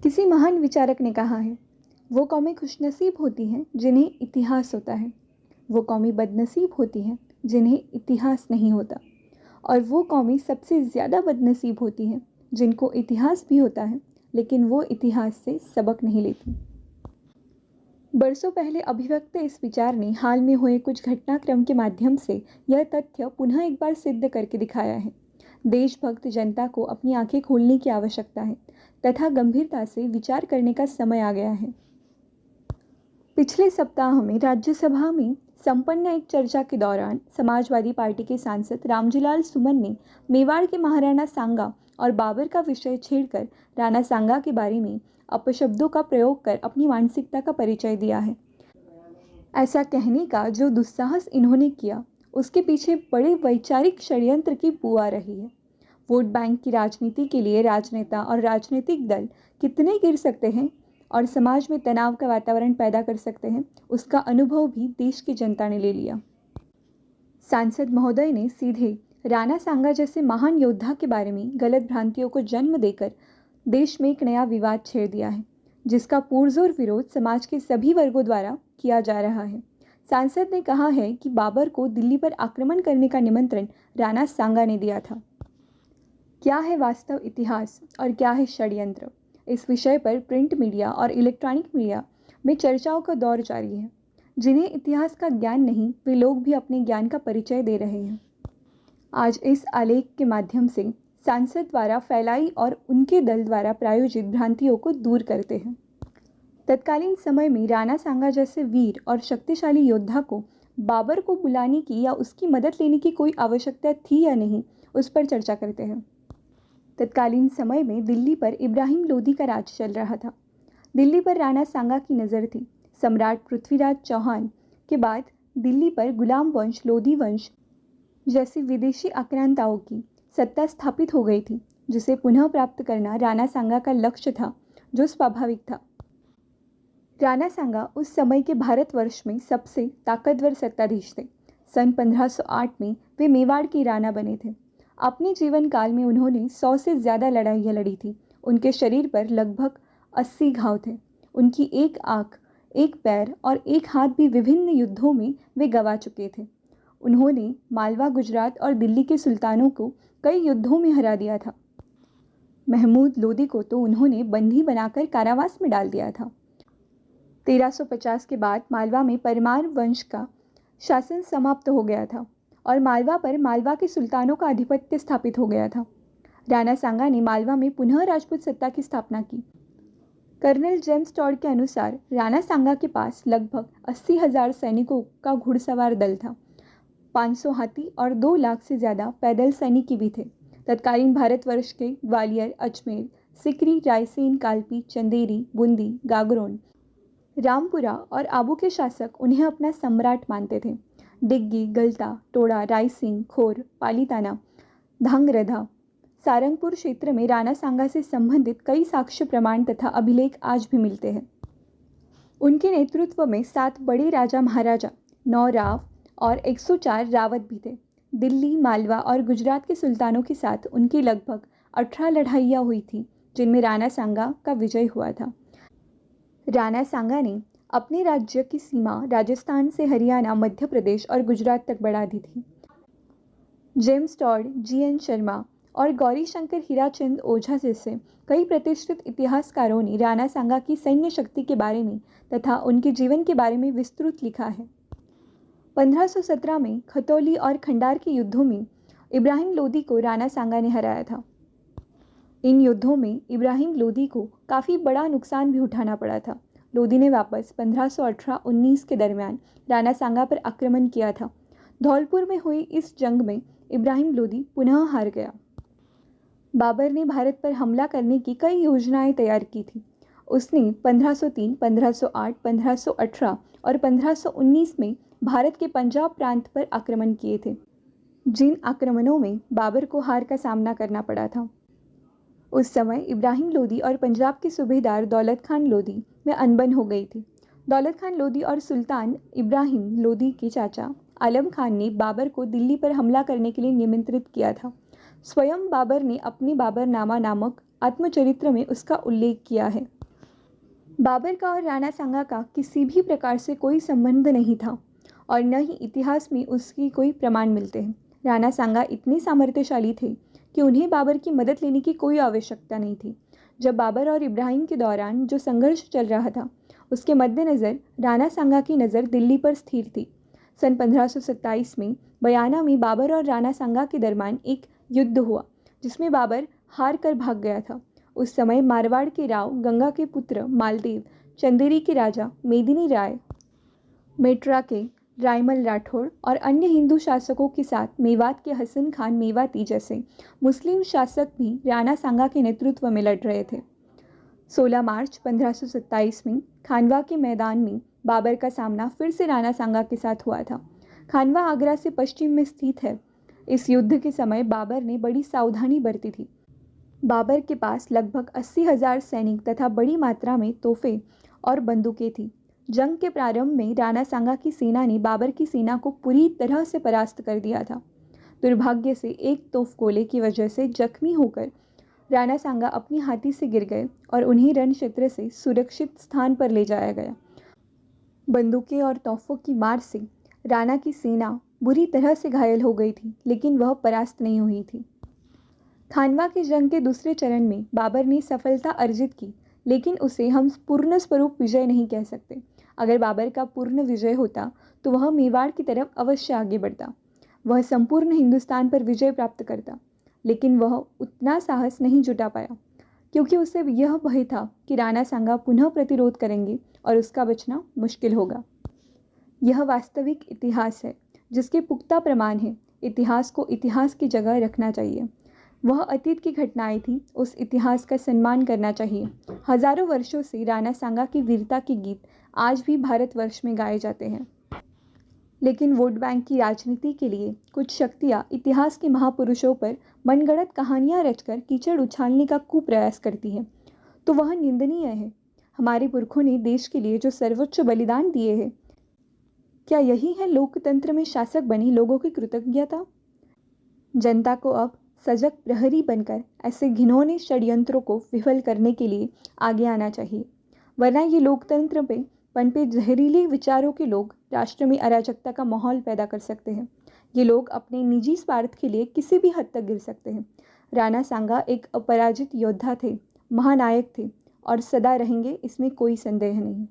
किसी महान विचारक ने कहा है, वो कौमें खुशनसीब होती हैं जिन्हें इतिहास होता है, वो कौमें बदनसीब होती हैं जिन्हें इतिहास नहीं होता, और वो कौमें सबसे ज़्यादा बदनसीब होती हैं जिनको इतिहास भी होता है लेकिन वो इतिहास से सबक नहीं लेती। बरसों पहले अभिव्यक्त इस विचार ने हाल में हुए कुछ घटनाक्रम के माध्यम से यह तथ्य पुनः एक बार सिद्ध करके दिखाया है। देशभक्त जनता को अपनी आंखें खोलने की आवश्यकता है तथा गंभीरता से विचार करने का समय आ गया है। पिछले सप्ताह में राज्यसभा में संपन्न एक चर्चा के दौरान समाजवादी पार्टी के सांसद रामजीलाल सुमन ने मेवाड़ के महाराणा सांगा और बाबर का विषय छेड़कर राणा सांगा के बारे में अपशब्दों का प्रयोग कर अपनी मानसिकता का परिचय दिया है। ऐसा कहने का जो दुस्साहस इन्होंने किया, उसके पीछे बड़े वैचारिक षड्यंत्र की बू आ रही है। वोट बैंक की राजनीति के लिए राजनेता और राजनीतिक दल कितने गिर सकते हैं और समाज में तनाव का वातावरण पैदा कर सकते हैं, उसका अनुभव भी देश की जनता ने ले लिया। सांसद महोदय ने सीधे राणा सांगा जैसे महान योद्धा के बारे में गलत भ्रांतियों को जन्म देकर देश में एक नया विवाद छेड़ दिया है, जिसका पुरजोर विरोध समाज के सभी वर्गों द्वारा किया जा रहा है। सांसद ने कहा है कि बाबर को दिल्ली पर आक्रमण करने का निमंत्रण राणा सांगा ने दिया था। क्या है वास्तव इतिहास और क्या है षड्यंत्र? इस विषय पर प्रिंट मीडिया और इलेक्ट्रॉनिक मीडिया में चर्चाओं का दौर जारी है। जिन्हें इतिहास का ज्ञान नहीं, वे लोग भी अपने ज्ञान का परिचय दे रहे हैं। आज इस आलेख के माध्यम से सांसद द्वारा फैलाई और उनके दल द्वारा प्रायोजित भ्रांतियों को दूर करते हैं। तत्कालीन समय में राणा सांगा जैसे वीर और शक्तिशाली योद्धा को बाबर को बुलाने की या उसकी मदद लेने की कोई आवश्यकता थी या नहीं, उस पर चर्चा करते हैं। तत्कालीन समय में दिल्ली पर इब्राहिम लोदी का राज चल रहा था। दिल्ली पर राणा सांगा की नज़र थी। सम्राट पृथ्वीराज चौहान के बाद दिल्ली पर गुलाम वंश, लोदी वंश जैसी विदेशी आक्रांताओं की सत्ता स्थापित हो गई थी, जिसे पुनः प्राप्त करना राणा सांगा का लक्ष्य था, जो स्वाभाविक था। राणा सांगा उस समय के भारतवर्ष में सबसे ताकतवर सत्ताधीश थे। सन 1508 में वे मेवाड़ की राणा बने थे। अपने जीवन काल में उन्होंने 100 से ज़्यादा लड़ाइयाँ लड़ी थी। उनके शरीर पर लगभग 80 घाव थे। उनकी एक आँख, एक पैर और एक हाथ भी विभिन्न युद्धों में वे गंवा चुके थे। उन्होंने मालवा, गुजरात और दिल्ली के सुल्तानों को कई युद्धों में हरा दिया था। महमूद लोदी को तो उन्होंने बंदी बनाकर कारावास में डाल दिया था। 1350 के बाद मालवा में परमार वंश का शासन समाप्त हो गया था और मालवा पर मालवा के सुल्तानों का आधिपत्य स्थापित हो गया था। राणा सांगा ने मालवा में पुनः राजपूत सत्ता की स्थापना की। कर्नल जेम्स टॉड के अनुसार राणा सांगा के पास लगभग 80,000 सैनिकों का घुड़सवार दल था। 500 हाथी और 2 लाख से ज़्यादा पैदल सैनिक भी थे। तत्कालीन भारतवर्ष के ग्वालियर, अजमेर, सिकरी, रायसेन, कालपी, चंदेरी, बूंदी, गागरोन, रामपुरा और आबू के शासक उन्हें अपना सम्राट मानते थे। डिग्गी, गलता, टोड़ा, रायसिंह, खोर, पालीताना, धांगरधा, सारंगपुर क्षेत्र में राणा सांगा से संबंधित कई साक्ष्य प्रमाण तथा अभिलेख आज भी मिलते हैं। उनके नेतृत्व में 7 बड़े राजा महाराजा, 9 राव और 104 रावत भी थे। दिल्ली, मालवा और गुजरात के सुल्तानों के साथ उनकी लगभग 18 लड़ाइयाँ हुई थी, जिनमें राणा सांगा का विजय हुआ था। राणा सांगा ने अपने राज्य की सीमा राजस्थान से हरियाणा, मध्य प्रदेश और गुजरात तक बढ़ा दी थी। जेम्स टॉड, GN शर्मा और गौरी शंकर हीराचंद ओझा जैसे कई प्रतिष्ठित इतिहासकारों ने राणा सांगा की सैन्य शक्ति के बारे में तथा उनके जीवन के बारे में विस्तृत लिखा है। 1517 में खतौली और खंडार के युद्धों में इब्राहिम लोदी को राणा सांगा ने हराया था। इन युद्धों में इब्राहिम लोदी को काफ़ी बड़ा नुकसान भी उठाना पड़ा था। लोदी ने वापस 1518-19 के दरमियान राणा सांगा पर आक्रमण किया था। धौलपुर में हुई इस जंग में इब्राहिम लोदी पुनः हार गया। बाबर ने भारत पर हमला करने की कई योजनाएं तैयार की थी। उसने 1503, 1508, 1518 और 1519 में भारत के पंजाब प्रांत पर आक्रमण किए थे, जिन आक्रमणों में बाबर को हार का सामना करना पड़ा था। उस समय इब्राहिम लोदी और पंजाब के सूबेदार दौलत खान लोदी में अनबन हो गई थी। दौलत खान लोदी और सुल्तान इब्राहिम लोदी के चाचा आलम खान ने बाबर को दिल्ली पर हमला करने के लिए निमंत्रित किया था। स्वयं बाबर ने अपने बाबरनामा नामक आत्मचरित्र में उसका उल्लेख किया है। बाबर का और राणा सांगा का किसी भी प्रकार से कोई संबंध नहीं था और न ही इतिहास में उसकी कोई प्रमाण मिलते हैं। राणा सांगा इतने सामर्थ्यशाली थे कि उन्हें बाबर की मदद लेने की कोई आवश्यकता नहीं थी। जब बाबर और इब्राहिम के दौरान जो संघर्ष चल रहा था, उसके मद्देनज़र राणा सांगा की नज़र दिल्ली पर स्थिर थी। सन 1527 में बयाना में बाबर और राणा सांगा के दरमियान एक युद्ध हुआ, जिसमें बाबर हार कर भाग गया था। उस समय मारवाड़ के राव, गंगा के पुत्र मालदेव, चंदेरी के राजा मेदिनी राय, मेटरा के रायमल राठौड़ और अन्य हिंदू शासकों के साथ मेवात के हसन खान मेवाती जैसे मुस्लिम शासक भी राणा सांगा के नेतृत्व में लड़ रहे थे। 16 मार्च 1527 में खानवा के मैदान में बाबर का सामना फिर से राणा सांगा के साथ हुआ था। खानवा आगरा से पश्चिम में स्थित है। इस युद्ध के समय बाबर ने बड़ी सावधानी बरती थी। बाबर के पास लगभग 80,000 सैनिक तथा बड़ी मात्रा में तोहफे और बंदूकें थीं। जंग के प्रारंभ में राणा सांगा की सेना ने बाबर की सेना को पूरी तरह से परास्त कर दिया था। दुर्भाग्य से एक तोफगोले की वजह से जख्मी होकर राणा सांगा अपनी हाथी से गिर गए और उन्हें रण क्षेत्र से सुरक्षित स्थान पर ले जाया गया। बंदूकें और तोपों की मार से राणा की सेना बुरी तरह से घायल हो गई थी, लेकिन वह परास्त नहीं हुई थी। खानवा की जंग के दूसरे चरण में बाबर ने सफलता अर्जित की, लेकिन उसे हम पूर्ण स्वरूप विजय नहीं कह सकते। अगर बाबर का पूर्ण विजय होता तो वह मेवाड़ की तरफ अवश्य आगे बढ़ता। वह संपूर्ण हिंदुस्तान पर विजय प्राप्त करता, लेकिन वह उतना साहस नहीं जुटा पाया, क्योंकि उसे यह भय था कि राणा सांगा पुनः प्रतिरोध करेंगे और उसका बचना मुश्किल होगा। यह वास्तविक इतिहास है, जिसके पुख्ता प्रमाण हैं। इतिहास को इतिहास की जगह रखना चाहिए। वह अतीत की घटनाएं थी, उस इतिहास का सम्मान करना चाहिए। हजारों वर्षों से राणा सांगा की वीरता के गीत आज भी भारतवर्ष में गाए जाते हैं, लेकिन वोट बैंक की राजनीति के लिए कुछ शक्तियां इतिहास के महापुरुषों पर मनगढ़ंत कहानियां रचकर कीचड़ उछालने का कुप्रयास करती हैं, तो वह निंदनीय है। हमारे पुरखों ने देश के लिए जो सर्वोच्च बलिदान दिए हैं, क्या यही है लोकतंत्र में शासक बनी लोगों की कृतज्ञता? जनता को अब सजग प्रहरी बनकर ऐसे घिनौने षड्यंत्रों को विफल करने के लिए आगे आना चाहिए, वरना ये लोकतंत्र पे पनपे जहरीले विचारों के लोग राष्ट्र में अराजकता का माहौल पैदा कर सकते हैं। ये लोग अपने निजी स्वार्थ के लिए किसी भी हद तक गिर सकते हैं। राणा सांगा एक अपराजित योद्धा थे, महानायक थे और सदा रहेंगे, इसमें कोई संदेह नहीं।